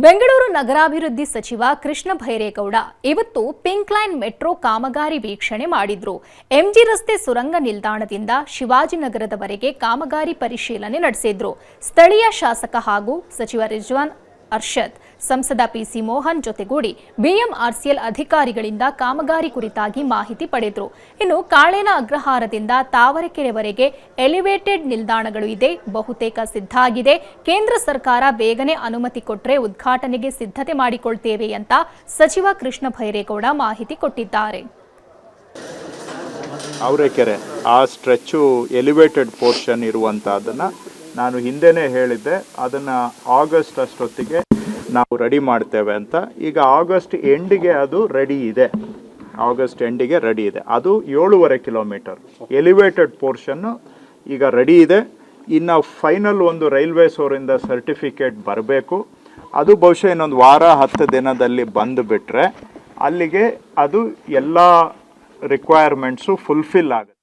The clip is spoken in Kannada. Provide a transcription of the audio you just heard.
ಬೆಂಗಳೂರು ನಗರಾಭಿವೃದ್ಧಿ ಸಚಿವ ಕೃಷ್ಣ ಭೈರೇಗೌಡ ಇವತ್ತು ಪಿಂಕ್ ಲೈನ್ ಮೆಟ್ರೋ ಕಾಮಗಾರಿ ವೀಕ್ಷಣೆ ಮಾಡಿದ್ರು. ಎಂಜಿ ರಸ್ತೆ ಸುರಂಗ ನಿಲ್ದಾಣದಿಂದ ಶಿವಾಜಿನಗರದವರೆಗೆ ಕಾಮಗಾರಿ ಪರಿಶೀಲನೆ ನಡೆಸಿದ್ರು. ಸ್ಥಳೀಯ ಶಾಸಕ ಹಾಗೂ ಸಚಿವ ರಿಜ್ವಾನ್ ಅರ್ಷದ್, ಸಂಸದ ಪಿಸಿ ಮೋಹನ್ ಜೊತೆಗೂಡಿ ಬಿಎಂಆರ್ಸಿಎಲ್ ಅಧಿಕಾರಿಗಳಿಂದ ಕಾಮಗಾರಿ ಕುರಿತಾಗಿ ಮಾಹಿತಿ ಪಡೆದರು. ಇನ್ನು ಕಾಳೇನ ಅಗ್ರಹಾರದಿಂದ ತಾವರೆಕೆರೆವರೆಗೆ ಎಲಿವೇಟೆಡ್ ನಿಲ್ದಾಣಗಳು ಇದೆ, ಬಹುತೇಕ ಸಿದ್ಧ ಆಗಿದೆ. ಕೇಂದ್ರ ಸರ್ಕಾರ ಬೇಗನೆ ಅನುಮತಿ ಕೊಟ್ಟರೆ ಉದ್ಘಾಟನೆಗೆ ಸಿದ್ಧತೆ ಮಾಡಿಕೊಳ್ತೇವೆ ಅಂತ ಸಚಿವ ಕೃಷ್ಣ ಭೈರೇಗೌಡ ಮಾಹಿತಿ ಕೊಟ್ಟಿದ್ದಾರೆ. ತಾವರೆಕೆರೆ ಆ ಸ್ಟ್ರೆಚ್ಚು ಎಲಿವೇಟೆಡ್ ಪೋರ್ಷನ್ ಇರುವಂತಹದನ್ನ ನಾನು ಹಿಂದೆನೇ ಹೇಳಿದ್ದೆ, ಅದನ್ನು ಆಗಸ್ಟ್ ಅಷ್ಟೊತ್ತಿಗೆ ನಾವು ರೆಡಿ ಮಾಡ್ತೇವೆ ಅಂತ. ಈಗ ಆಗಸ್ಟ್ ಎಂಡಿಗೆ ಅದು ರೆಡಿ ಇದೆ, ಅದು 7.5 ಕಿಲೋಮೀಟರ್ ಎಲಿವೇಟೆಡ್ ಪೋರ್ಷನ್ನು ಈಗ ರೆಡಿ ಇದೆ. ಇನ್ನು ಫೈನಲ್ ಒಂದು ರೈಲ್ವೇಸ್ ಅವರಿಂದ ಸರ್ಟಿಫಿಕೇಟ್ ಬರಬೇಕು, ಅದು ಬಹುಶಃ ಇನ್ನೊಂದು ವಾರ 10 ದಿನದಲ್ಲಿ ಬಂದುಬಿಟ್ರೆ ಅಲ್ಲಿಗೆ ಅದು ಎಲ್ಲ ರಿಕ್ವೈರ್ಮೆಂಟ್ಸು ಫುಲ್ಫಿಲ್ ಆಗುತ್ತೆ.